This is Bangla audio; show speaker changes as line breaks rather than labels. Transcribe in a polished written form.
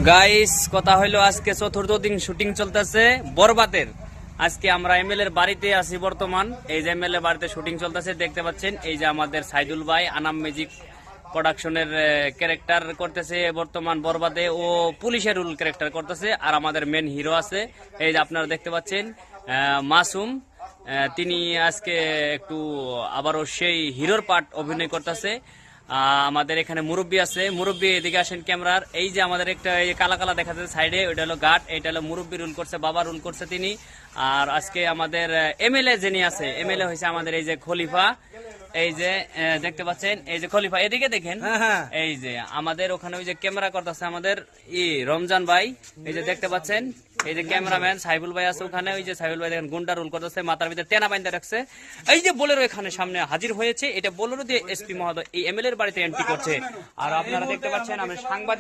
গাইস কথা হইলো আজকে চতুর্থ দিন শুটিং চলতেছে বরবাদের। আজকে আমরা এমএলএ এর বাড়িতে আছি বর্তমান। এই যে এমএলএ বাড়িতে শুটিং চলতেছে দেখতে পাচ্ছেন। এই যে আমাদের সাইদুল ভাই আনাম ম্যাজিক প্রোডাকশনের ক্যারেক্টার করতেছে বর্তমান বরবাদে, ও পুলিশের রোল ক্যারেক্টার করতেছে। আর আমাদের মেন হিরো আছে, এই যে আপনারা দেখতে পাচ্ছেন মাসুম। তিনি আজকে একটু আবারও সেই হিরোর পার্ট অভিনয় করতেছে। আমাদের এখানে মুরব্বী আছে, মুরব্বী এদিকে আসেন ক্যামেরার। এই যে আমাদের একটা এই কালা কালা দেখা যাচ্ছে সাইডে, ওইটা হলো গার্ড, এটা হলো মুরব্বী রুল করছে, বাবা রুল করছে তিনি। আর আজকে আমাদের এমএলএ যিনি আছে, এমএলএ হয়েছে আমাদের এই যে খলিফা। এই যে দেখতে পাচ্ছেন, এই যে খলিফা এদিকে দেখেন। এই যে আমাদের ওখানে ওই যে ক্যামেরা করতেছে আমাদের রমজান ভাই। এই যে দেখতে পাচ্ছেন, এই যে ক্যামেরাম্যান সাইবুল ভাই আছে ওখানে। ওই যে সাইবুল ভাই দেখেন গুন্ডা রোল করতেছে, মাথার ভিতরে টেনা বাইন্দা রাখছে। এই যে বোলেরো এখানে সামনে হাজির হয়েছে, এটা বোলেরো দিয়ে এসপি মহোদয় এই এমএলএ এর বাড়িতে এন্ট্রি করছে। আর আপনারা দেখতে পাচ্ছেন আমি সাংবাদিক